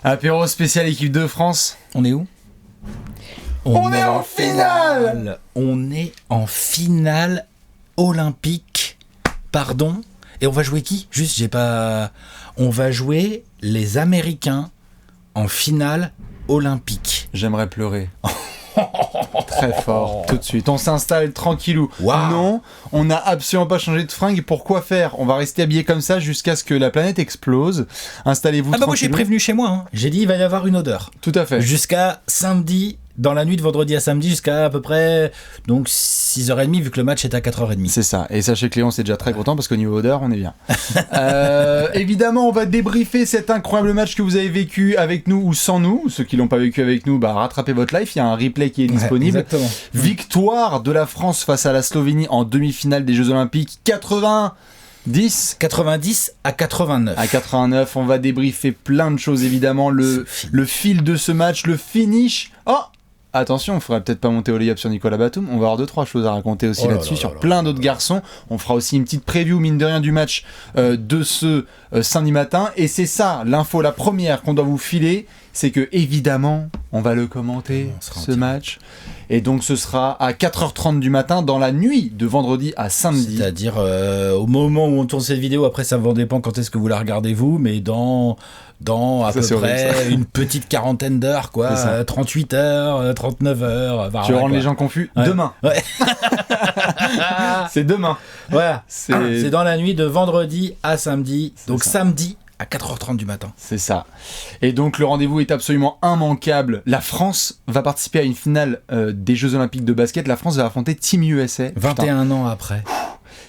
Apéro spécial équipe de France. On est où ? On est en finale. On est en finale olympique. Pardon. Et on va jouer qui ? Juste, j'ai pas... On va jouer les Américains en finale olympique. J'aimerais pleurer. Très fort, tout de suite. On s'installe tranquillou. Wow. Non, on n'a absolument pas changé de fringue. Pourquoi faire ? On va rester habillés comme ça jusqu'à ce que la planète explose. Installez-vous tranquillou. Moi j'ai prévenu chez moi. Hein. J'ai dit il va y avoir une odeur. Tout à fait. Jusqu'à samedi, dans la nuit de vendredi à samedi, jusqu'à à peu près donc 6h30 vu que le match est à 4h30. C'est ça. Et sachez que Léon c'est déjà très content parce qu'au niveau odeur, on est bien. Évidemment, on va débriefer cet incroyable match que vous avez vécu avec nous ou sans nous. Ceux qui l'ont pas vécu avec nous, rattrapez votre life. Il y a un replay qui est disponible. Exactement. Victoire de la France face à la Slovénie en demi-finale des Jeux Olympiques. 90 à 89. À 89, on va débriefer plein de choses évidemment. Le fil de ce match, le finish. Oh, attention, on faudrait peut-être pas monter au lay-up sur Nicolas Batum. On va avoir 2-3 choses à raconter aussi là-dessus, sur plein d'autres garçons. On fera aussi une petite preview, mine de rien, du match de ce samedi matin. Et c'est ça, l'info, la première qu'on doit vous filer, c'est que évidemment, on va le commenter, ce match. Et donc ce sera à 4h30 du matin, dans la nuit de vendredi à samedi. C'est-à-dire au moment où on tourne cette vidéo, après ça dépend quand est-ce que vous la regardez vous, mais dans à peu près une petite quarantaine d'heures, quoi, 38 heures, 39 heures. Tu vas rendre les gens confus. Ouais. Demain. Ouais. C'est demain. Voilà. C'est dans la nuit de vendredi à samedi. Donc ça. Samedi à 4h30 du matin. C'est ça. Et donc le rendez-vous est absolument immanquable. La France va participer à une finale des Jeux Olympiques de basket. La France va affronter Team USA. 21 ans après.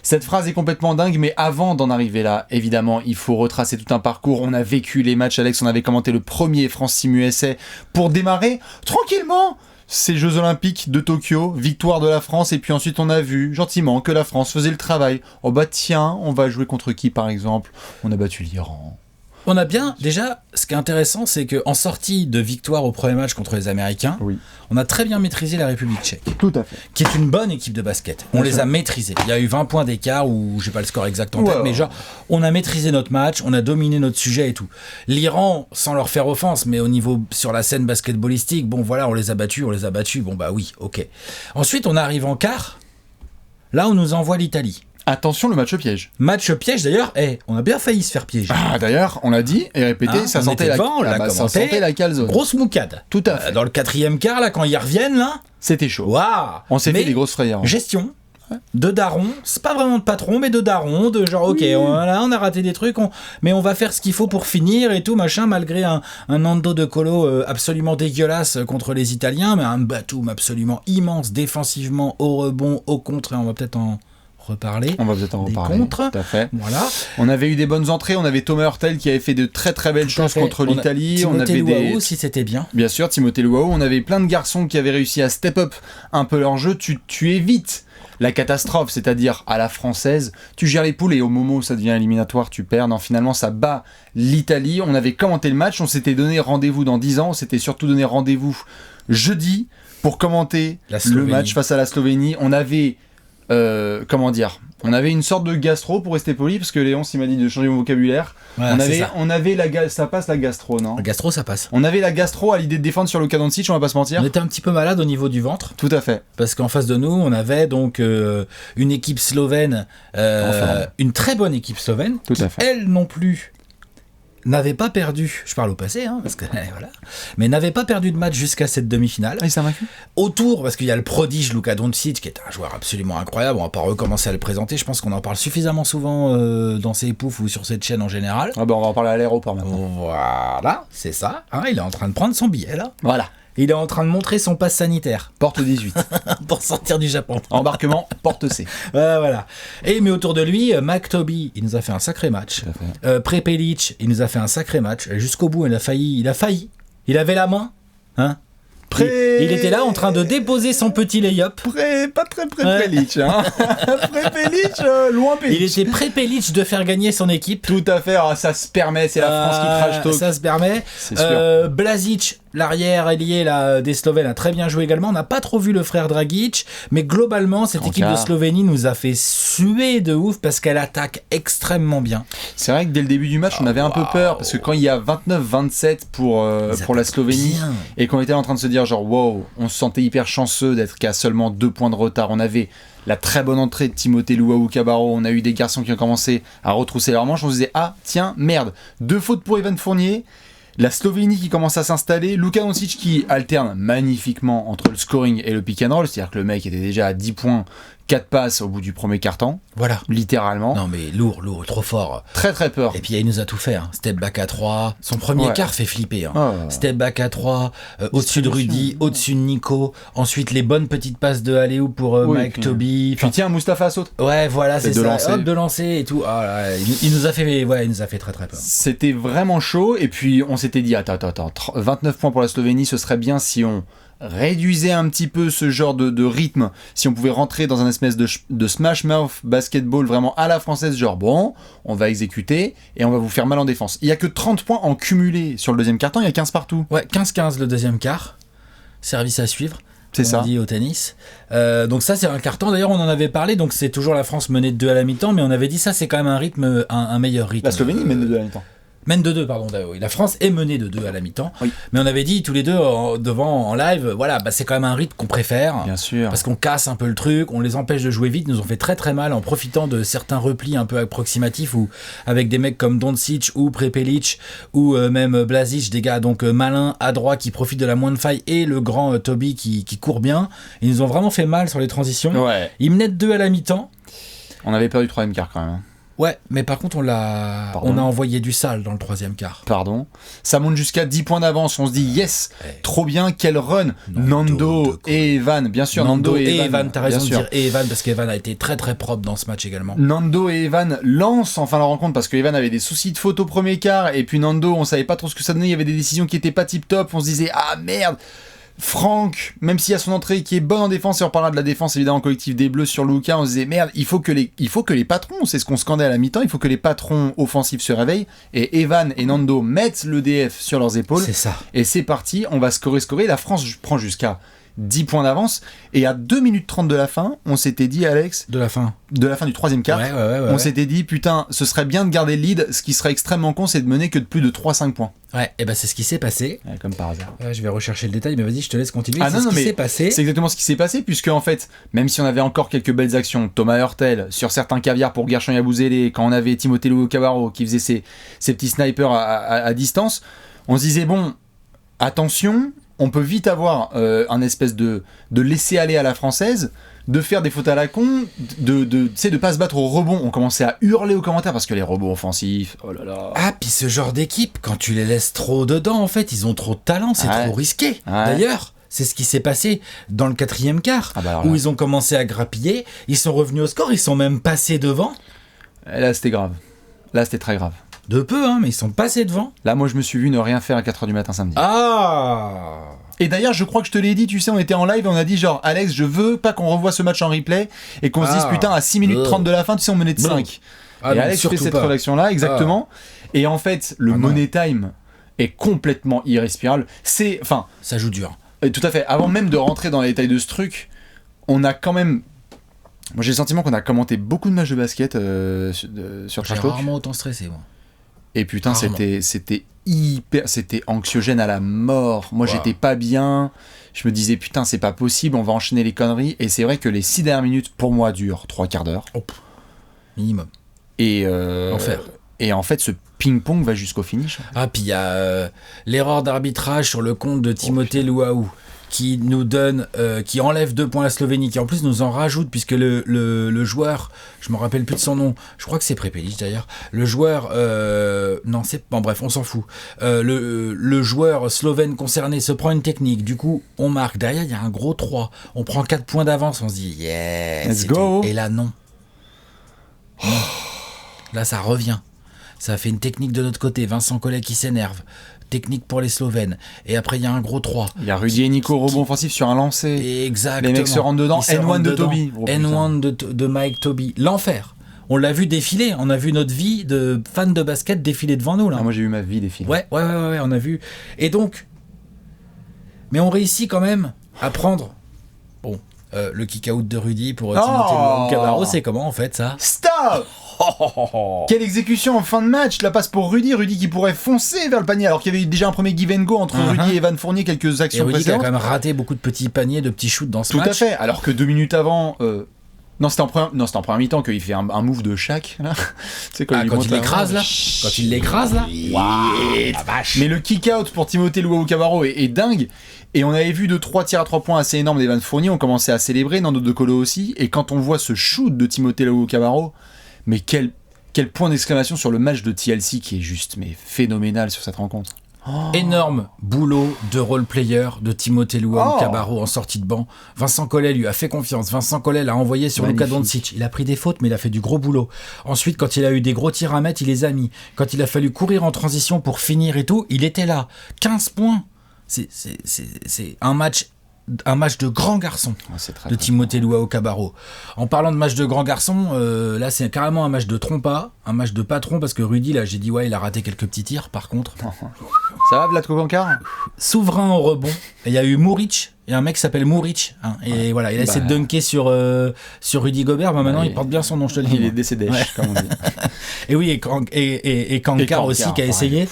Cette phrase est complètement dingue, mais avant d'en arriver là, évidemment, il faut retracer tout un parcours. On a vécu les matchs, Alex, on avait commenté le premier France-Team USA pour démarrer tranquillement ces Jeux Olympiques de Tokyo, victoire de la France, et puis ensuite on a vu gentiment que la France faisait le travail. Oh bah tiens, on va jouer contre qui par exemple ? On a battu l'Iran. On a bien, déjà, ce qui est intéressant, c'est qu'en sortie de victoire au premier match contre les Américains, on a très bien maîtrisé la République tchèque. Tout à fait. Qui est une bonne équipe de basket. On les a maîtrisés. Il y a eu 20 points d'écart, ou j'ai pas le score exact en tête, mais genre, on a maîtrisé notre match, on a dominé notre sujet et tout. L'Iran, sans leur faire offense, mais au niveau, sur la scène basketballistique, bon voilà, on les a battus, bon bah oui, ok. Ensuite, on arrive en quart, là on nous envoie l'Italie. Attention, le match piège. Match piège d'ailleurs, on a bien failli se faire piéger. D'ailleurs, on l'a dit et répété, ça sentait la calzone. Grosse moucade. Tout à fait. Dans le 4e quart, là, quand ils reviennent, là. C'était chaud. Waouh. On s'est fait des grosses frayeurs. Gestion. De daron, c'est pas vraiment de patron, mais de daron, de genre, ok, on a raté des trucs, mais on va faire ce qu'il faut pour finir et tout, machin, malgré un Nando De Colo absolument dégueulasse contre les Italiens, mais un Batum absolument immense, défensivement, au rebond, au contre, et on va peut-être en reparler. On va peut-être en reparler. Contre. Tout à fait. Voilà. On avait eu des bonnes entrées. On avait Thomas Hurtel qui avait fait de très très belles choses contre l'Italie. On avait Luau, si c'était bien. Bien sûr, Timothée Luau. On avait plein de garçons qui avaient réussi à step up un peu leur jeu. Tu évites la catastrophe, c'est-à-dire à la française, tu gères les poules et au moment où ça devient éliminatoire, tu perds. Non, finalement, ça bat l'Italie. On avait commenté le match. On s'était donné rendez-vous dans 10 ans. On s'était surtout donné rendez-vous jeudi pour commenter le match face à la Slovénie. On avait on avait une sorte de gastro pour rester poli parce que Léon s'il m'a dit de changer mon vocabulaire. Ouais, on avait ça passe la gastro, non ? La gastro, ça passe. On avait la gastro à l'idée de défendre sur Luka Doncic, on va pas se mentir. On était un petit peu malade au niveau du ventre. Tout à fait. Parce qu'en face de nous, on avait donc une équipe slovène, une très bonne équipe slovène, tout à fait. Elle non plus n'avait pas perdu, je parle au passé, parce que voilà, mais n'avait pas perdu de match jusqu'à cette demi-finale. Et ça m'a fait. Autour, parce qu'il y a le prodige Luka Doncic, qui est un joueur absolument incroyable, on va pas recommencer à le présenter, je pense qu'on en parle suffisamment souvent dans ces poufs ou sur cette chaîne en général. On va en parler à l'aéroport maintenant. Voilà, c'est ça, il est en train de prendre son billet là. Voilà. Il est en train de montrer son passe sanitaire. Porte 18. Pour sortir du Japon. Embarquement, porte C. Voilà. Mais autour de lui, McToby, il nous a fait un sacré match. Prepelic, il nous a fait un sacré match. Et jusqu'au bout, il a failli. Il avait la main. Il était là en train de déposer son petit lay-up. Pas très Prepelic. Prepelic, loin Pelic. Il était Prepelic de faire gagner son équipe. Tout à fait. Ça se permet, c'est la France qui trash talk. Ça se permet. C'est sûr. Blazic, L'arrière ailier là, des Slovènes a très bien joué également. On n'a pas trop vu le frère Dragic, mais globalement, cette équipe de Slovénie nous a fait suer de ouf parce qu'elle attaque extrêmement bien. C'est vrai que dès le début du match, on avait un peu peur parce que quand il y a 29-27 pour la Slovénie et qu'on était en train de se dire genre wow, on se sentait hyper chanceux d'être qu'à seulement 2 points de retard. On avait la très bonne entrée de Timothée Luwawu-Cabarrot, on a eu des garçons qui ont commencé à retrousser leurs manches, on se disait ah tiens merde, 2 fautes pour Evan Fournier. La Slovénie qui commence à s'installer, Luka Doncic qui alterne magnifiquement entre le scoring et le pick and roll, c'est-à-dire que le mec était déjà à 10 points, 4 passes au bout du premier quart-temps. Voilà. Littéralement. Non mais lourd, trop fort. Très très peur. Et puis il nous a tout fait. Hein. Step back à 3. Son premier quart fait flipper. Hein. Step back à 3. Au-dessus de Rudy, au-dessus de Nico. Ensuite les bonnes petites passes de Aléou pour Mike Toby. Puis tiens, Mustapha saute. Ouais, voilà, c'est ça. Hop, de lancer et tout. Ah, là, il nous a fait très très peur. C'était vraiment chaud. Et puis on s'était dit, attends. 29 points pour la Slovénie, ce serait bien si on réduisait un petit peu ce genre de rythme, si on pouvait rentrer dans un espèce de smash mouth basketball vraiment à la française, genre bon, on va exécuter et on va vous faire mal en défense. Il n'y a que 30 points en cumulé sur le deuxième quart-temps, il y a 15 partout. Ouais, 15-15 le deuxième quart. Service à suivre. C'est ça. On dit au tennis. Donc ça, c'est un quart-temps. D'ailleurs, on en avait parlé. Donc c'est toujours la France menée de 2 à la mi-temps, mais on avait dit ça, c'est quand même un rythme, un meilleur rythme. La Slovénie mène de 2 à la mi-temps. Mène de 2, pardon. Oui. La France est menée de 2 à la mi-temps. Oui. Mais on avait dit tous les deux devant en live, voilà, c'est quand même un rythme qu'on préfère. Bien sûr. Parce qu'on casse un peu le truc, on les empêche de jouer vite. Ils nous ont fait très très mal en profitant de certains replis un peu approximatifs ou avec des mecs comme Doncic ou Prepelic ou même Blazic, des gars donc malins, adroits qui profitent de la moindre faille et le grand Toby qui court bien. Ils nous ont vraiment fait mal sur les transitions. Ouais. Ils menaient de 2 à la mi-temps. On avait perdu le troisième quart quand même. Ouais, mais par contre, on a envoyé du sale dans le troisième quart. Pardon. Ça monte jusqu'à 10 points d'avance. On se dit, yes, trop bien, quel run. Nando et Evan, bien sûr. Nando et Evan, t'as raison de dire et Evan, parce qu'Evan a été très très propre dans ce match également. Nando et Evan lancent enfin la rencontre parce que Evan avait des soucis de faute au premier quart. Et puis Nando, on savait pas trop ce que ça donnait. Il y avait des décisions qui étaient pas tip top. On se disait, ah merde. Franck, même s'il y a son entrée qui est bonne en défense, et on parlera de la défense évidemment collective des Bleus sur Luka, on se disait merde, il faut que les patrons, c'est ce qu'on scandait à la mi-temps, il faut que les patrons offensifs se réveillent, et Evan et Nando mettent le DF sur leurs épaules, c'est ça. Et c'est parti, on va scorer, la France prend jusqu'à 10 points d'avance, et à 2 minutes 30 de la fin, on s'était dit, Alex, de la fin du troisième quart, on s'était dit, putain, ce serait bien de garder le lead, ce qui serait extrêmement con, c'est de mener que de plus de 3-5 points. Ouais, et c'est ce qui s'est passé. Ouais, comme par hasard. Je vais rechercher le détail, mais vas-y, je te laisse continuer. S'est passé. C'est exactement ce qui s'est passé, puisque en fait, même si on avait encore quelques belles actions, Thomas Hurtel, sur certains caviars pour Guerchon Yabouzélé, quand on avait Timothée Luwawu-Cabarrot qui faisait ses petits snipers à distance, on se disait, bon, attention, on peut vite avoir un espèce de laisser aller à la française, de faire des fautes à la con, de pas se battre au rebond. On commençait à hurler aux commentaires parce que les rebonds offensifs, oh là là. Ah, puis ce genre d'équipe, quand tu les laisses trop dedans, en fait, ils ont trop de talent, c'est trop risqué. Ouais. D'ailleurs, c'est ce qui s'est passé dans le quatrième quart, où ils ont commencé à grappiller, ils sont revenus au score, ils sont même passés devant. Et là, c'était grave. Là, c'était très grave. De peu, hein, mais ils sont passés devant. Là, moi, je me suis vu ne rien faire à 4h du matin samedi. Ah! Et d'ailleurs, je crois que je te l'ai dit, tu sais, on était en live et on a dit genre, Alex, je veux pas qu'on revoie ce match en replay et qu'on se dise, putain, à 6 minutes 30 de la fin, tu sais, on menait de 5. Et Alex fait cette rédaction-là, exactement. Et en fait, le money time est complètement irrespirable. Ça joue dur. Tout à fait. Avant même de rentrer dans les détails de ce truc, on a quand même... Moi, j'ai le sentiment qu'on a commenté beaucoup de matchs de basket sur Trash Talk. J'ai rarement autant stressé, moi. Et putain, c'était anxiogène à la mort. Moi, j'étais pas bien. Je me disais, putain, c'est pas possible, on va enchaîner les conneries. Et c'est vrai que les 6 dernières minutes, pour moi, durent 3/4 d'heure. Minimum. Et Enfer. Et en fait, ce ping-pong va jusqu'au finish. Ah, puis il y a l'erreur d'arbitrage sur le compte de Timothée Luwawu qui nous donne, qui enlève 2 points à la Slovénie, qui en plus nous en rajoute, puisque le joueur, je me rappelle plus de son nom, je crois que c'est Prepelic d'ailleurs, le joueur, non c'est, bon bref, on s'en fout, le joueur slovène concerné se prend une technique, du coup on marque, derrière il y a un gros 3, on prend 4 points d'avance, on se dit yes, let's go. Et là non. Là ça revient, ça fait une technique de notre côté, Vincent Collet qui s'énerve, technique pour les Slovènes, et après il y a un gros 3. Il y a Rudy et Nico rebond offensif sur un lancer. Exactement. Les mecs se rentrent dedans. N1 de Toby. N1 de Mike Toby. L'enfer. On l'a vu défiler. On a vu notre vie de fan de basket défiler devant nous là. Ah, moi j'ai vu ma vie défiler. Ouais, on a vu. Et donc, Mais on réussit quand même à prendre. Bon, le kick-out de Rudy pour Timothée Cabarro, c'est comment en fait ça? Stop. Quelle exécution en fin de match, la passe pour Rudy qui pourrait foncer vers le panier alors qu'il y avait eu déjà un premier give and go entre Rudy et Evan Fournier quelques actions Rudy précédentes. Qui a quand même raté beaucoup de petits paniers, de petits shoots dans ce match. Tout à fait, alors que 2 minutes avant... Non, c'était en première mi-temps qu'il fait un move de Shaq là. Quand il l'écrase là. Quand il l'écrase là. La vache. Mais le kick-out pour Timothée Luwawu-Cabarro est dingue. Et on avait vu 2-3 tirs à 3 points assez énormes d'Evan Fournier, on commençait à célébrer, Nando De Colo aussi. Et quand on voit ce shoot de Timothée Luwawu-Cabarro, mais quel point d'exclamation sur le match de TLC qui est juste phénoménal sur cette rencontre. Énorme boulot de role-player de Timothée Luwawu-Cabarro en sortie de banc. Vincent Collet lui a fait confiance. Vincent Collet l'a envoyé sur Luka Doncic. Il a pris des fautes, mais il a fait du gros boulot. Ensuite, quand il a eu des gros tirs à mettre, il les a mis. Quand il a fallu courir en transition pour finir et tout, il était là. 15 points. C'est un match de grand garçon de Timothée Luwawu-Cabarro. En parlant de match de grand garçon, là c'est carrément un match de trompa, un match de patron, parce que Rudy, là j'ai dit il a raté quelques petits tirs par contre. Ça va Vlatko Kankar? Souverain au rebond. Il y a eu Mouric, il y a un mec qui s'appelle Mouric, et voilà, il a essayé de dunker sur Rudy Gobert, maintenant il porte bien son nom, je te le dis. Il est décédé, comme on dit. Et oui, et Kankar aussi qui a essayé.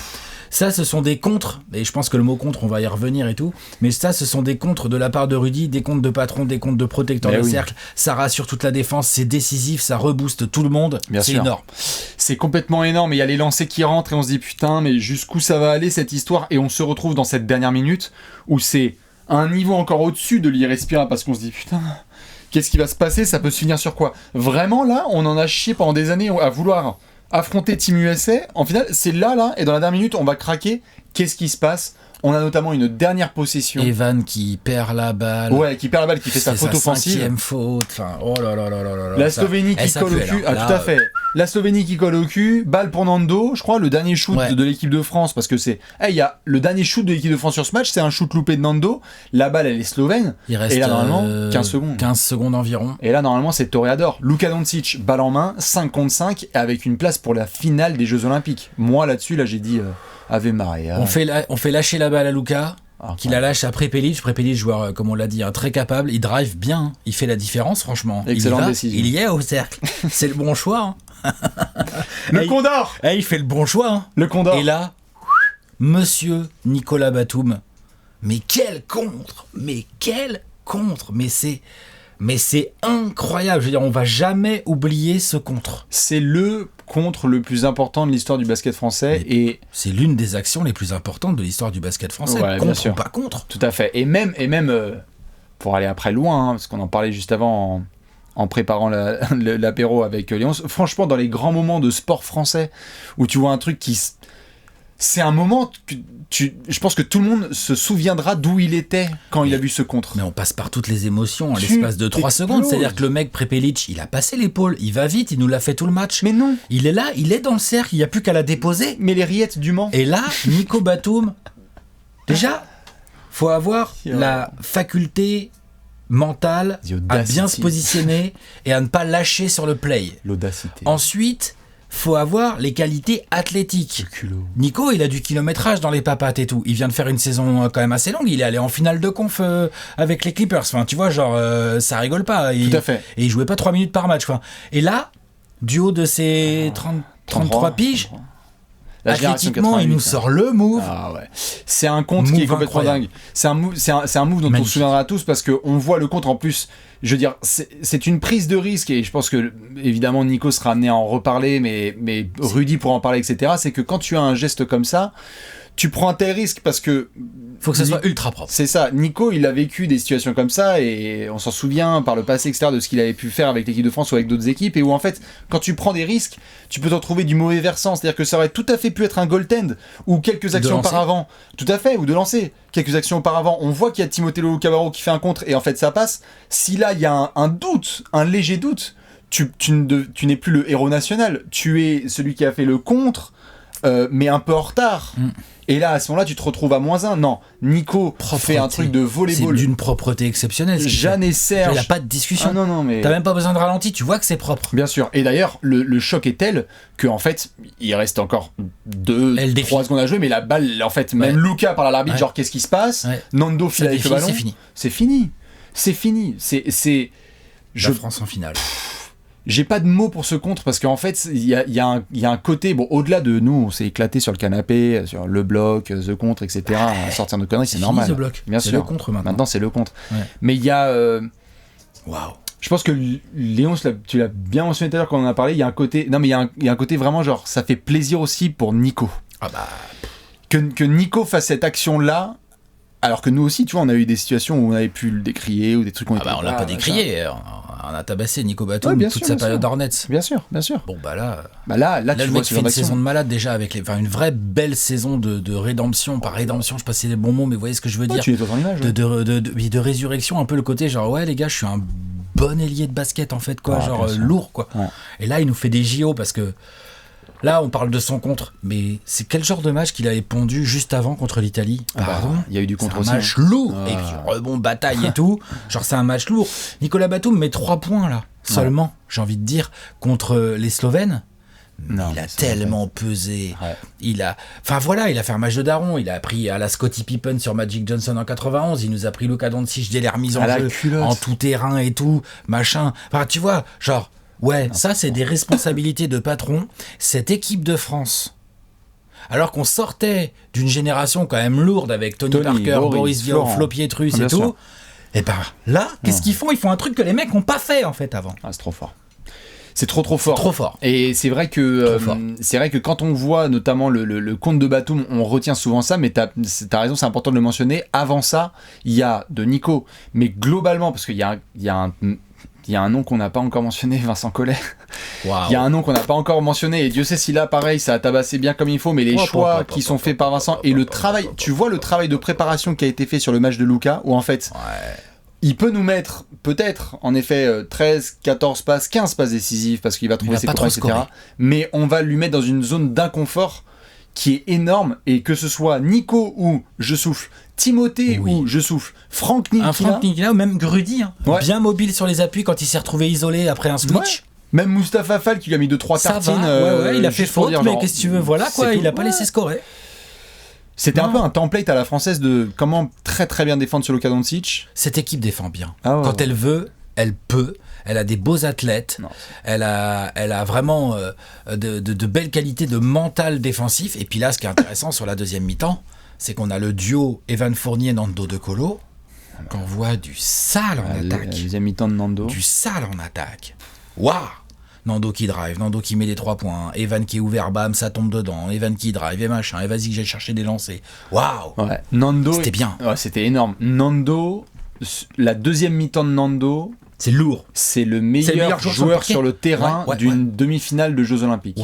Ça, ce sont des contres, et je pense que le mot contre, on va y revenir et tout, mais ça, ce sont des contres de la part de Rudy, des contres de patron, des contres de protecteur de cercle, ça rassure toute la défense, c'est décisif, ça rebooste tout le monde, c'est énorme. C'est complètement énorme, et il y a les lancers qui rentrent, et on se dit putain, mais jusqu'où ça va aller cette histoire, et on se retrouve dans cette dernière minute, où c'est un niveau encore au-dessus de l'irrespirable, parce qu'on se dit putain... Qu'est-ce qui va se passer? Ça peut se finir sur quoi? Vraiment, là, on en a chié pendant des années à vouloir affronter Team USA. En final, c'est là, et dans la dernière minute, on va craquer. Qu'est-ce qui se passe? On a notamment une dernière possession. Evan qui perd la balle. Ouais, qui perd la balle, qui fait sa faute offensive. 5e faute. Enfin, oh là là là là là. La Slovénie qui colle au cul. Ah, tout à fait. La Slovénie qui colle au cul. Balle pour Nando, je crois, le dernier shoot de l'équipe de France. Parce que c'est. Il y a le dernier shoot de l'équipe de France sur ce match, c'est un shoot loupé de Nando. La balle, elle est slovène. Il reste et là, normalement, 15 secondes. 15 secondes environ. Et là, normalement, c'est Toreador. Luka Doncic, balle en main, 5 contre 5, avec une place pour la finale des Jeux Olympiques. Moi, là-dessus, j'ai dit Ave Maria. On fait lâcher la balle à Luka. Qui la lâche après Pelic. Pelic, joueur, comme on l'a dit, très capable. Il drive bien. Il fait la différence, franchement. Excellente décision. Il y est au cercle. C'est le bon choix. Le Condor. Il fait le bon choix. Le Condor. Et là, monsieur Nicolas Batum. Mais quel contre. Mais c'est incroyable. Je veux dire, on va jamais oublier ce contre. C'est le contre le plus important de l'histoire du basket français. Et c'est l'une des actions les plus importantes de l'histoire du basket français. Ouais, contre bien sûr. Ou pas contre. Tout à fait. Et même pour aller après loin, parce qu'on en parlait juste avant en préparant l'apéro avec Léon, franchement, dans les grands moments de sport français, où tu vois un truc qui... C'est un moment que je pense que tout le monde se souviendra d'où il était quand il a vu ce contre. Mais on passe par toutes les émotions à l'espace de 3 secondes. C'est-à-dire que le mec Prepelic, il a passé l'épaule, il va vite, il nous l'a fait tout le match. Mais non. Il est là, il est dans le cercle, il n'y a plus qu'à la déposer. Mais les rillettes du Mans. Et là, Nico Batum, déjà, faut avoir la faculté mentale à bien se positionner et à ne pas lâcher sur le play. L'audacité. Ensuite... faut avoir les qualités athlétiques. Nico, il a du kilométrage dans les papates et tout. Il vient de faire une saison quand même assez longue. Il est allé en finale de conf avec les Clippers. Enfin, tu vois, genre, ça rigole pas. Tout à fait. Et il jouait pas 3 minutes par match. Enfin, et là, du haut de ses 33 piges, athlétiquement, il nous sort le move. Ah ouais. C'est un contre qui est complètement dingue. C'est un move dont on se souviendra tous parce qu'on voit le contre en plus. Je veux dire, c'est une prise de risque et je pense que évidemment Nico sera amené à en reparler, mais Rudy pourra en parler, etc. C'est que quand tu as un geste comme ça, tu prends un tel risque parce que faut que ça soit ultra propre. C'est ça. Nico, il a vécu des situations comme ça et on s'en souvient par le passé, etc., de ce qu'il avait pu faire avec l'équipe de France ou avec d'autres équipes et où en fait, quand tu prends des risques, tu peux t'en trouver du mauvais versant. C'est-à-dire que ça aurait tout à fait pu être un goaltend ou quelques actions auparavant. Tout à fait, ou de lancer. Quelques actions auparavant, on voit qu'il y a Timothée Luwawu-Cabarro qui fait un contre et en fait ça passe. Si là, il y a un doute, un léger doute, tu n'es plus le héros national. Tu es celui qui a fait le contre mais un peu en retard. Et là, à ce moment-là, tu te retrouves à -1. Non, Nico fait un truc de volleyball. C'est d'une propreté exceptionnelle. Jeanne et Serge. Il n'y a pas de discussion. Ah non, mais... T'as même pas besoin de ralenti, tu vois que c'est propre. Bien sûr. Et d'ailleurs, le choc est tel qu'en fait, il reste encore 2-3 secondes à jouer, mais la balle, en fait, même Luca parle à l'arbitre, genre, qu'est-ce qui se passe ? Nando file avec le ballon. C'est fini. C'est fini. La France en finale. J'ai pas de mots pour ce contre parce qu'en fait il y a un côté, bon, au-delà de nous on s'est éclaté sur le canapé, sur le bloc, the contre, etc. à sortir nos conneries, c'est normal. The bloc. Bien c'est sûr. Le contre maintenant c'est le contre. Mais il y a je pense que Léon, tu l'as bien mentionné tout à l'heure quand on en a parlé, il y a un côté, non mais il y a un côté vraiment genre ça fait plaisir aussi pour Nico. Que Nico fasse cette action là. Alors que nous aussi, tu vois, on a eu des situations où on avait pu le décrier ou des trucs qu'on on l'a pas décrié. On a tabassé Nico Batum toute sa période Hornets. Bien sûr. Bon là tu le vois mec fait une saison de malade déjà avec une vraie belle saison de rédemption, pas rédemption, je sais pas si c'est les bons mots, mais vous voyez ce que je veux dire. Tu es dans ton image. De résurrection, un peu le côté genre ouais les gars, je suis un bon ailier de basket en fait quoi, genre lourd quoi. Ouais. Et là il nous fait des JO parce que là, on parle de son contre, mais c'est quel genre de match qu'il avait pondu juste avant contre l'Italie ? Pardon ? Il y a eu du contre aussi. C'est un match lourd, et puis rebond, bataille et tout. Genre, c'est un match lourd. Nicolas Batum met 3 points, là, seulement, j'ai envie de dire, contre les Slovènes. Non, il a tellement pesé. Ouais. Il a fait un match de daron. Il a pris à la Scottie Pippen sur Magic Johnson en 91. Il nous a pris Luka Doncic dès les remises en jeu, en tout terrain et tout, machin. Enfin, tu vois, genre... Ouais, ça c'est des responsabilités de patron. Cette équipe de France, alors qu'on sortait d'une génération quand même lourde avec Tony Parker, Boris Vian, Flo Pietrus et tout, et ben là, qu'est-ce qu'ils font ? Ils font un truc que les mecs n'ont pas fait en fait avant. C'est trop fort. C'est trop fort. Trop fort. Et c'est vrai que quand on voit notamment le compte de Batum, on retient souvent ça, mais t'as raison, c'est important de le mentionner. Avant ça, il y a de Nico, mais globalement, parce qu'il y a un nom qu'on n'a pas encore mentionné, Vincent Collet. Wow. Il y a un nom qu'on n'a pas encore mentionné, et Dieu sait si là, pareil, ça a tabassé bien comme il faut, mais les choix qui sont faits par Vincent, et le travail, tu vois le travail de préparation qui a été fait sur le match de Luka, où en fait, il peut nous mettre, peut-être, en effet, 13, 14 passes, 15 passes décisives, parce qu'il va trouver ses points, etc. Mais on va lui mettre dans une zone d'inconfort qui est énorme, et que ce soit Nico ou je souffle, Timothée ou je souffle, Franck Ntilikina ou même Grudy, bien mobile sur les appuis quand il s'est retrouvé isolé après un switch. Ouais. Même Mustapha Fall qui lui a mis 2-3 tartines. Il a fait faute, mais qu'est-ce que tu veux, voilà quoi, il a pas laissé scorer. C'était un peu un template à la française de comment très très bien défendre sur Luka Doncic. Cette équipe défend bien. Quand elle veut, elle peut. Elle a des beaux athlètes. Elle a vraiment de belles qualités de mental défensif. Et puis là, ce qui est intéressant sur la deuxième mi-temps, c'est qu'on a le duo Evan Fournier-Nando De Colo, qu'on voit du sale en attaque. La deuxième mi-temps de Nando. Du sale en attaque. Waouh! Nando qui drive, Nando qui met les 3 points, Evan qui est ouvert, bam, ça tombe dedans, Evan qui drive, et machin, et vas-y que j'ai cherché des lancers. Waouh! Nando. C'était bien. Ouais, c'était énorme. Nando, la deuxième mi-temps de Nando. C'est lourd. C'est le meilleur joueur sur le terrain d'une demi-finale de Jeux Olympiques.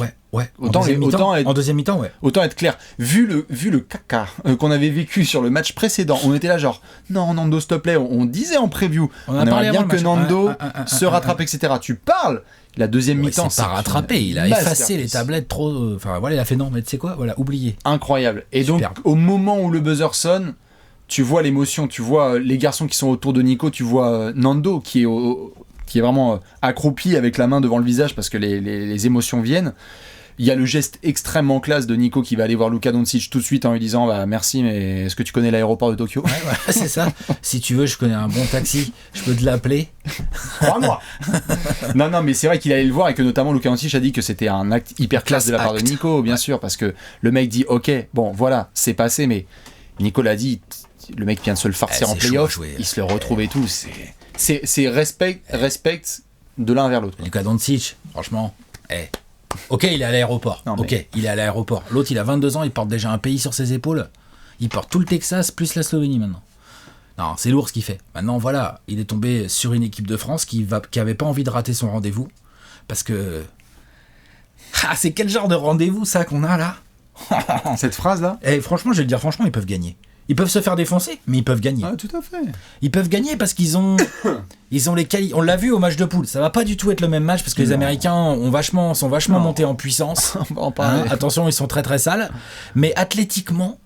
Autant en deuxième mi-temps, Autant être clair. Vu le caca qu'on avait vécu sur le match précédent, on était là genre, non, Nando, s'il te plaît, on disait en preview, on aimerait bien que Nando se rattrape, etc. Tu parles, la deuxième mi-temps, c'est pas rattrapé, il a effacé les tablettes trop... Enfin, voilà, il a fait non, mais tu sais quoi, voilà, oublié. Incroyable. Et donc, au moment où le buzzer sonne, tu vois l'émotion, tu vois les garçons qui sont autour de Nico, tu vois Nando qui est vraiment accroupi avec la main devant le visage parce que les émotions viennent. Il y a le geste extrêmement classe de Nico qui va aller voir Luka Doncic tout de suite en lui disant merci, mais est-ce que tu connais l'aéroport de Tokyo ? C'est ça. Si tu veux, je connais un bon taxi, je peux te l'appeler. Crois-moi. Non, mais c'est vrai qu'il allait le voir et que notamment Luka Doncic a dit que c'était un acte hyper classe de la part de Nico, bien sûr, parce que le mec dit ok, bon voilà, c'est passé, mais Nico l'a dit. Le mec vient de se le farcir en play-off, il se le retrouve et tout. C'est respect de l'un vers l'autre. Luka Doncic, franchement, ok, il est à l'aéroport. Il est à l'aéroport. L'autre, il a 22 ans, il porte déjà un pays sur ses épaules. Il porte tout le Texas plus la Slovénie maintenant. Non, c'est lourd ce qu'il fait. Maintenant, voilà, il est tombé sur une équipe de France qui avait pas envie de rater son rendez-vous. Parce que... c'est quel genre de rendez-vous ça qu'on a là ? Cette phrase-là ? Franchement, je vais le dire franchement, ils peuvent gagner. Ils peuvent se faire défoncer, mais ils peuvent gagner. Ah, tout à fait. Ils peuvent gagner parce qu'ils ont les qualités. On l'a vu au match de poule. Ça va pas du tout être le même match parce que les Américains sont vachement montés en puissance. On va en parler. Attention, ils sont très très sales. Mais athlétiquement,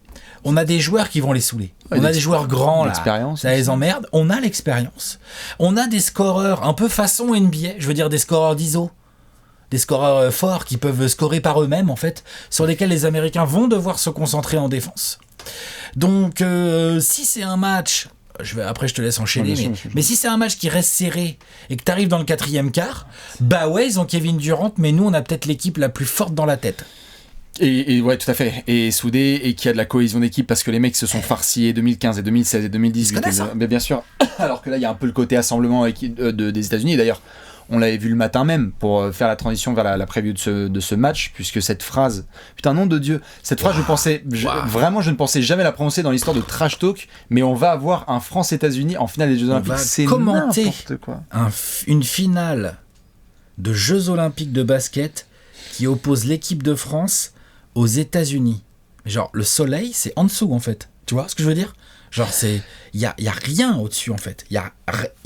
on a des joueurs qui vont les saouler. On a des joueurs grands là. Ça les emmerde. On a l'expérience. On a des scoreurs un peu façon NBA. Je veux dire des scoreurs d'ISO. Des scoreurs forts qui peuvent scorer par eux-mêmes en fait, sur lesquels les Américains vont devoir se concentrer en défense. Donc si c'est un match, après je te laisse enchaîner, mais si c'est un match qui reste serré et que tu arrives dans le 4e quart, bah ouais, ils ont Kevin Durant, mais nous on a peut-être l'équipe la plus forte dans la tête. Et ouais, tout à fait. Et soudé, et qu'il y a de la cohésion d'équipe parce que les mecs se sont farcis 2015 et 2016 et 2018. Mais bien sûr. Alors que là, il y a un peu le côté assemblement des États-Unis. Et d'ailleurs, on l'avait vu le matin même pour faire la transition vers la preview de ce match, puisque cette phrase, putain, nom de Dieu, cette phrase, vraiment, je ne pensais jamais la prononcer dans l'histoire de Trash Talk, mais on va avoir un France-États-Unis en finale des Jeux Olympiques. C'est commenter une finale de Jeux Olympiques de basket qui oppose l'équipe de France aux États-Unis. Genre, le soleil, c'est en dessous, en fait. Tu vois ce que je veux dire ? Genre, il y a rien au-dessus, en fait. Il y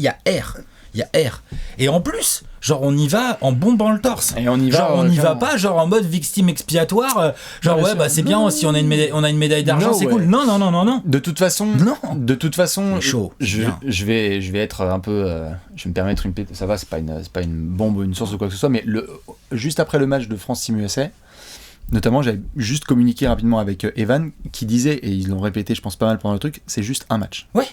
a air. Il y a air. Et en plus, genre, on y va en bombant le torse. Et on y va. Genre, on n'y va pas, genre, en mode victime expiatoire. Genre, ouais, bah, c'est bien, si on a une médaille d'argent, c'est cool. Non. De toute façon, chaud, je vais être un peu. Je vais me permettre une. Ça va, c'est pas une bombe ou une source ou quoi que ce soit, mais juste après le match de France-Team USA, notamment, j'avais juste communiqué rapidement avec Evan qui disait, et ils l'ont répété, je pense pas mal pendant le truc, c'est juste un match. Ouais.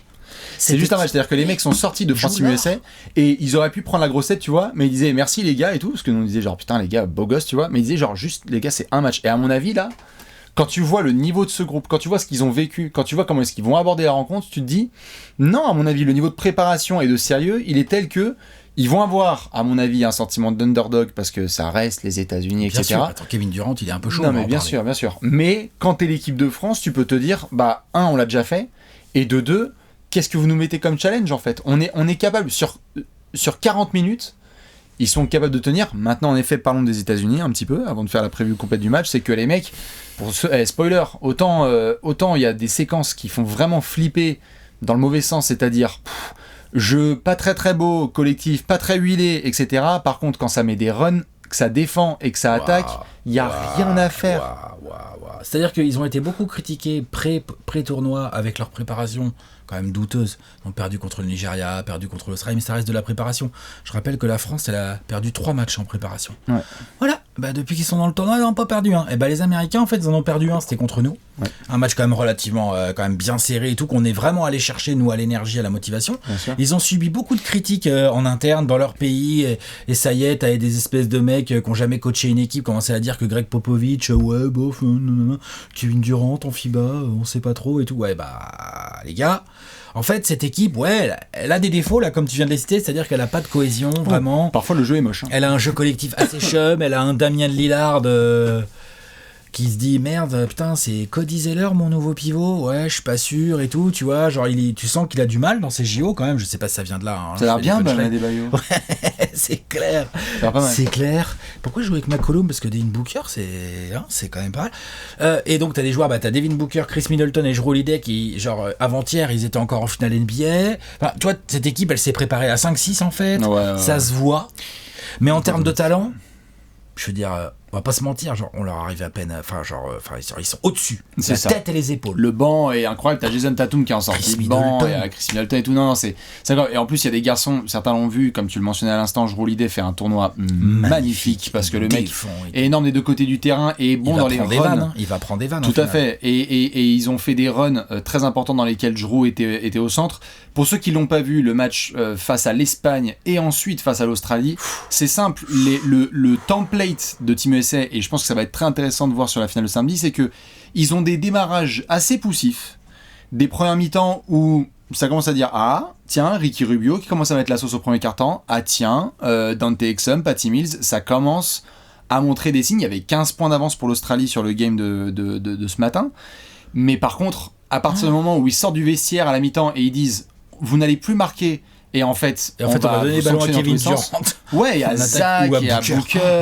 C'est juste un match, c'est-à-dire que les mecs sont sortis de France Team USA et ils auraient pu prendre la grossette, tu vois, mais ils disaient merci les gars et tout, parce que nous on disait genre putain les gars, beau gosse, tu vois, mais ils disaient genre juste les gars, c'est un match. Et à mon avis, là, quand tu vois le niveau de ce groupe, quand tu vois ce qu'ils ont vécu, quand tu vois comment est-ce qu'ils vont aborder la rencontre, tu te dis non, à mon avis, le niveau de préparation et de sérieux, il est tel que ils vont avoir, à mon avis, un sentiment d'underdog parce que ça reste les États-Unis, etc. Sûr. Attends, Kevin Durant, il est un peu chaud. Non, mais bien sûr. Mais quand t'es l'équipe de France, tu peux te dire, bah, on l'a déjà fait, et de deux, qu'est-ce que vous nous mettez comme challenge en fait ? On est capable, sur 40 minutes, ils sont capables de tenir. Maintenant, en effet, parlons des États-Unis un petit peu, avant de faire la preview complète du match, c'est que les mecs, spoiler, autant il y a des séquences qui font vraiment flipper dans le mauvais sens, c'est-à-dire jeu pas très très beau, collectif, pas très huilé, etc. Par contre, quand ça met des runs, que ça défend et que ça attaque, il n'y a rien à faire. C'est-à-dire qu'ils ont été beaucoup critiqués pré-tournoi avec leur préparation quand même douteuse. Ils ont perdu contre le Nigeria, perdu contre l'Australie, mais ça reste de la préparation. Je rappelle que la France, elle a perdu 3 matchs en préparation. Ouais. Voilà, depuis qu'ils sont dans le tournoi, ils n'en ont pas perdu un. Et les Américains, en fait, ils en ont perdu un, c'était contre nous. Ouais. Un match quand même relativement quand même bien serré et tout, qu'on est vraiment allé chercher, nous, à l'énergie, à la motivation. Ils ont subi beaucoup de critiques en interne dans leur pays, et ça y est, t'avais des espèces de mecs qui n'ont jamais coaché une équipe, commençaient à dire que Greg Popovich, ouais, bof, Kevin Durant en FIBA, on sait pas trop et tout. Ouais, les gars, en fait, cette équipe, ouais, elle a des défauts, là, comme tu viens de les citer, c'est-à-dire qu'elle a pas de cohésion, vraiment. Parfois, le jeu est moche. Elle a un jeu collectif assez chum, elle a un Damien Lillard qui se dit merde, putain, c'est Cody Zeller mon nouveau pivot, ouais, je suis pas sûr et tout, tu vois, genre tu sens qu'il a du mal dans ses JO quand même, je sais pas si ça vient de là. Ça a l'air bien, Adebayo. Ouais, c'est clair. C'est clair. Pourquoi jouer avec McCollum ? Parce que Devin Booker, c'est quand même pas mal. Et donc t'as des joueurs, t'as Devin Booker, Chris Middleton et Jrue Holiday qui, genre, avant-hier, ils étaient encore en finale NBA. Enfin, tu vois, cette équipe, elle s'est préparée à 5-6 en fait. Ouais. Ça se voit. Mais en termes de talent, je veux dire, on va pas se mentir, genre on leur arrive à peine, ils sont au-dessus, la tête et les épaules. Le banc est incroyable, t'as Jason Tatum qui est en sortie de banc, il y a Chris Middleton et tout, non, c'est grave. Et en plus il y a des garçons, certains l'ont vu, comme tu le mentionnais à l'instant, Jrue Holiday fait un tournoi magnifique parce que le mec est énorme des deux côtés du terrain et bon dans les runs. Il va prendre des vannes. Tout à fait, et ils ont fait des runs très importants dans lesquels Jrue était au centre. Pour ceux qui l'ont pas vu, le match face à l'Espagne et ensuite face à l'Australie, c'est simple, le template de Team USA, et je pense que ça va être très intéressant de voir sur la finale de samedi, c'est que ils ont des démarrages assez poussifs, des premières mi-temps où ça commence à dire tiens, Ricky Rubio qui commence à mettre la sauce au premier quart-temps, tiens, Dante Exum, Patty Mills, ça commence à montrer des signes. Il y avait 15 points d'avance pour l'Australie sur le game de ce matin, mais par contre, à partir du moment où ils sortent du vestiaire à la mi-temps et ils disent vous n'allez plus marquer, et en fait on va donner les ballons à Kevin Durant. Ouais, il y a Zach, il y a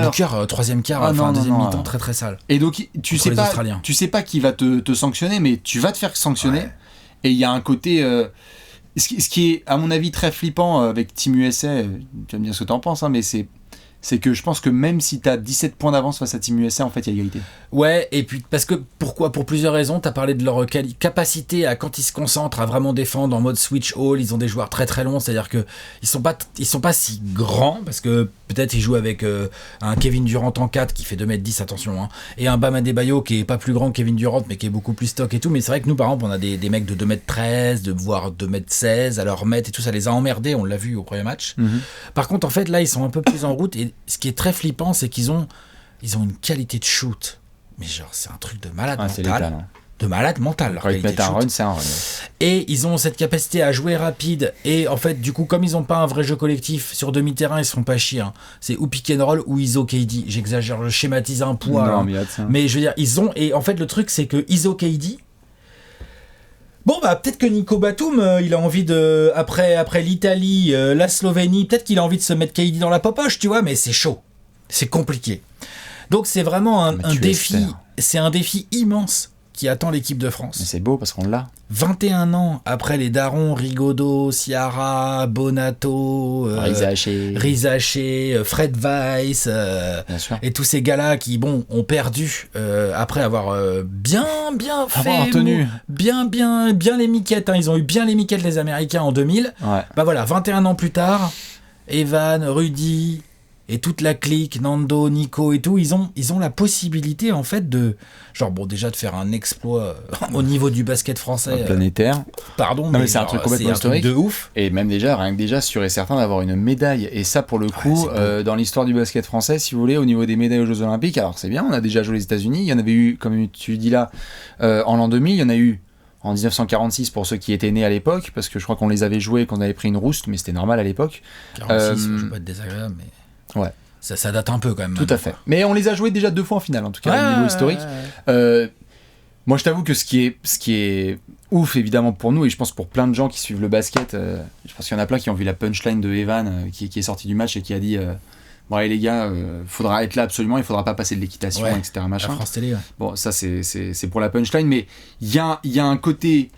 Booker, troisième quart, deuxième mi-temps très très sale. Et donc tu sais pas qui va te sanctionner, mais tu vas te faire sanctionner. Ouais. Et il y a un côté... ce qui est, à mon avis, très flippant avec Team USA, tu vas me dire ce que t'en penses, hein, mais c'est que je pense que même si t'as 17 points d'avance face à Team USA, en fait, il y a égalité. Ouais, et puis parce que pourquoi ? Pour plusieurs raisons. T'as parlé de leur capacité à, quand ils se concentrent, à vraiment défendre en mode switch all. Ils ont des joueurs très très longs, c'est-à-dire que ils sont pas si grands, parce que peut-être ils jouent avec un Kevin Durant en 4 qui fait 2m10, attention, hein, et un Bam Adebayo qui est pas plus grand que Kevin Durant, mais qui est beaucoup plus stock et tout. Mais c'est vrai que nous, par exemple, on a des mecs de 2m13, voire 2m16, à leur mètre et tout, ça les a emmerdés, on l'a vu au premier match. Par contre, en fait, là, ils sont un peu plus en route, et ce qui est très flippant, c'est qu'ils ont une qualité de shoot. Mais genre, c'est un truc de malade mental. C'est létal, hein. De malade mental. Quand ils mettent un run, c'est un run. Et ils ont cette capacité à jouer rapide. Et en fait, du coup, comme ils n'ont pas un vrai jeu collectif sur demi-terrain, ils se font pas chier. Hein. C'est ou pick and roll ou ISO KD. J'exagère, je schématise un poids. Non, hein. Mais je veux dire, ils ont. Et en fait, le truc, c'est que ISO KD. Bon, bah, peut-être que Nico Batum, il a envie de. Après l'Italie, la Slovénie, peut-être qu'il a envie de se mettre KD dans la popoche, tu vois, mais c'est chaud. C'est compliqué. Donc, c'est vraiment un défi. Espères. C'est un défi immense qui attend l'équipe de France. Mais c'est beau parce qu'on l'a. 21 ans après les darons Rigaudot, Ciara, Bonato, Rizaché, Fred Weiss, et tous ces gars-là qui, bon, ont perdu après avoir bien fait, bien les miquettes. Hein, ils ont eu bien les miquettes, les Américains, en 2000. Ouais. Bah voilà, 21 ans plus tard, Evan, Rudy et toute la clique, Nando, Nico et tout, ils ont la possibilité en fait de, genre bon, déjà de faire un exploit au niveau du basket français planétaire. Pardon, non, mais c'est un truc complètement historique. De ouf. Et même rien que déjà sûr et certain d'avoir une médaille. Et ça, pour le coup, dans l'histoire du basket français, si vous voulez, au niveau des médailles aux Jeux Olympiques, alors c'est bien, on a déjà joué les États-Unis. Il y en avait eu, comme tu dis là, en l'an 2000, il y en a eu en 1946 pour ceux qui étaient nés à l'époque, parce que je crois qu'on les avait joués quand on avait pris une rouste, mais c'était normal à l'époque. 46, je veux pas être désagréable, mais. Ouais. Ça date un peu quand même. Tout à fait. Mais on les a joués déjà 2 fois en finale, en tout cas, au niveau historique. Moi, je t'avoue que ce qui est ouf, évidemment, pour nous, et je pense pour plein de gens qui suivent le basket, je pense qu'il y en a plein qui ont vu la punchline de Evan, qui est sorti du match et qui a dit bon, allez les gars, faudra être là absolument, il faudra pas passer de l'équitation, etc. Machin. La France Télé, ouais. Bon, ça, c'est pour la punchline, mais il y a un côté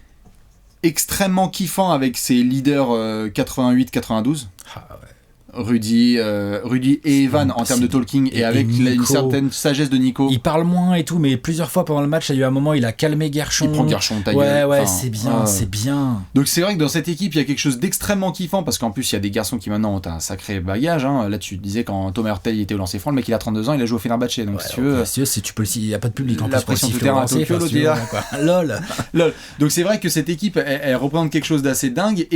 extrêmement kiffant avec ses leaders 88-92. Ah ouais. Rudy et Evan en termes de talking et avec une certaine sagesse de Nico. Il parle moins et tout, mais plusieurs fois pendant le match, il y a eu un moment, il a calmé Guerchon. Il prend Guerchon, ta gueule. Ouais, c'est bien, c'est bien. Donc c'est vrai que dans cette équipe, il y a quelque chose d'extrêmement kiffant parce qu'en plus, il y a des garçons qui maintenant ont un sacré bagage. Hein. Là, tu disais quand Thomas Hurtel était au lancer franc, le mec il a 32 ans, il a joué au Fenerbahçe. Donc si tu veux. Si tu peux le, il n'y a pas de public en la plus. pression de terrain à Tokyo, Lol. Donc c'est vrai que cette équipe, elle représente quelque chose d'assez dingue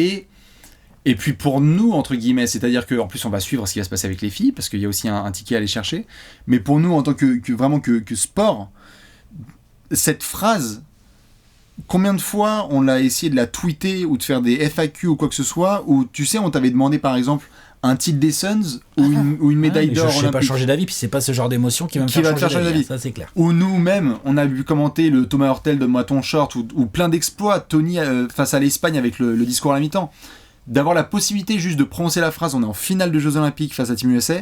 et puis pour nous, entre guillemets, c'est-à-dire qu'en plus on va suivre ce qui va se passer avec les filles, parce qu'il y a aussi un ticket à aller chercher, mais pour nous en tant que sport, cette phrase, combien de fois on l'a essayé de la tweeter ou de faire des FAQ ou quoi que ce soit, où tu sais on t'avait demandé par exemple un titre des Suns ou une médaille d'or olympique. Je ne vais pas changer d'avis, puis c'est pas ce genre d'émotion qui va me faire changer d'avis. Ça c'est clair. Ou nous-mêmes, on a vu commenter le Thomas Hurtel Donne-moi ton short ou plein d'exploits, Tony face à l'Espagne avec le discours à la mi-temps. D'avoir la possibilité juste de prononcer la phrase, on est en finale de Jeux Olympiques face à Team USA,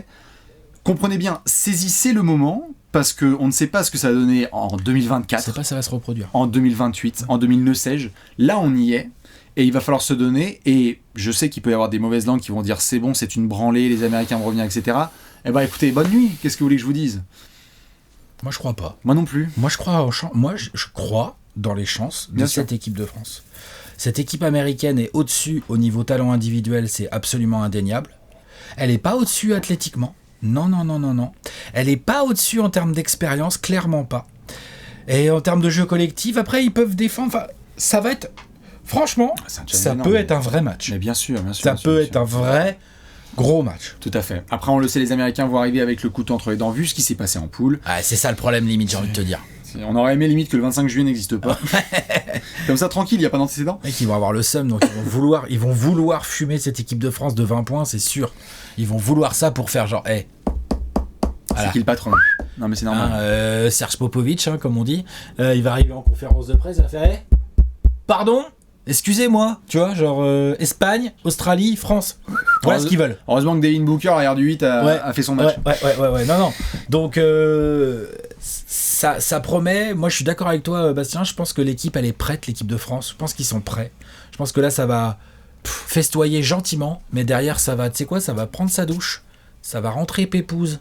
comprenez bien, saisissez le moment, parce qu'on ne sait pas ce que ça va donner en 2024. On ne sait pas si ça va se reproduire. En 2028, en 2009, là on y est, et il va falloir se donner, et je sais qu'il peut y avoir des mauvaises langues qui vont dire c'est bon, c'est une branlée, les Américains vont revenir, etc. Eh ben écoutez, bonne nuit, qu'est-ce que vous voulez que je vous dise ? Moi je crois pas. Moi non plus. Moi je crois dans les chances de cette équipe de France. Cette équipe américaine est au-dessus au niveau talent individuel, c'est absolument indéniable. Elle n'est pas au-dessus athlétiquement. Non. Elle n'est pas au-dessus en termes d'expérience, clairement pas. Et en termes de jeu collectif, après, ils peuvent défendre. Enfin, ça va être... Franchement, ça peut être un vrai match. Mais bien sûr. Ça peut être un vrai gros match. Tout à fait. Après, on le sait, les Américains vont arriver avec le couteau entre les dents, vu ce qui s'est passé en poule. Ah, c'est ça le problème limite, j'ai envie de te dire. On aurait aimé limite que le 25 juillet n'existe pas. Comme ça, tranquille, il n'y a pas d'antécédent. Ils vont avoir le seum, donc ils vont vouloir fumer cette équipe de France de 20 points, c'est sûr. Ils vont vouloir ça pour faire genre, C'est qui le patron ? Non, mais c'est normal. Serge Popovic, hein, comme on dit, il va arriver en conférence de presse, il va faire pardon ? Excusez-moi, tu vois, genre Espagne, Australie, France. Voilà ce qu'ils veulent. Heureusement que Devin Booker, arrière du 8, a fait son match. Ouais. Non. Donc, ça promet. Moi, je suis d'accord avec toi, Bastien. Je pense que l'équipe, elle est prête, l'équipe de France. Je pense qu'ils sont prêts. Je pense que là, ça va festoyer gentiment. Mais derrière, ça va, tu sais quoi, ça va prendre sa douche. Ça va rentrer pépouze.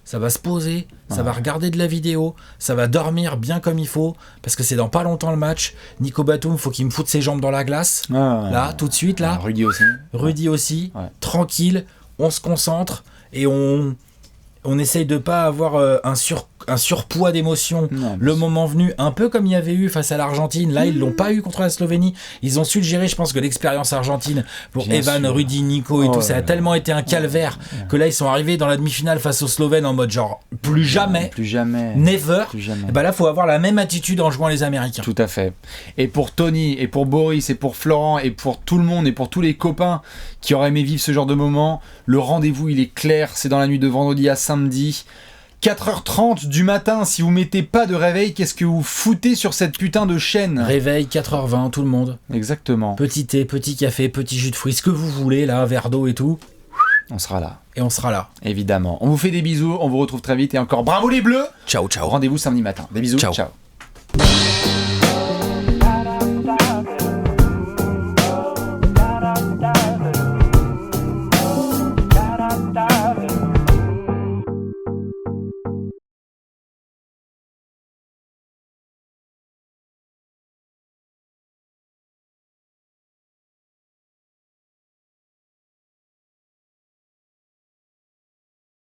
Ça va se poser. Ça va regarder de la vidéo. Ça va dormir bien comme il faut. Parce que c'est dans pas longtemps le match. Nico Batum, faut qu'il me foute ses jambes dans la glace. Là, tout de suite, là. Rudy aussi. Rudy aussi. Tranquille. On se concentre. Et on essaye de pas avoir un surpoids d'émotions le moment venu, un peu comme il y avait eu face à l'Argentine. Là, ils l'ont pas eu contre la Slovénie. Ils ont su le gérer. Je pense que l'expérience argentine pour Evan, Rudy, Nico et tout, ça a tellement été un calvaire que là, ils sont arrivés dans la demi-finale face aux Slovènes en mode genre plus jamais, never. Et bah là, faut avoir la même attitude en jouant les Américains. Tout à fait. Et pour Tony, et pour Boris, et pour Florent, et pour tout le monde, et pour tous les copains qui auraient aimé vivre ce genre de moment, le rendez-vous, il est clair. C'est dans la nuit de vendredi à samedi. 4h30 du matin, si vous mettez pas de réveil, qu'est-ce que vous foutez sur cette putain de chaîne ? Réveil, 4h20, tout le monde. Exactement. Petit thé, petit café, petit jus de fruits, ce que vous voulez, là, verre d'eau et tout. On sera là. Et on sera là. Évidemment. On vous fait des bisous, on vous retrouve très vite et encore bravo les Bleus. Ciao, ciao. Rendez-vous samedi matin. Des bisous. Ciao. Ciao.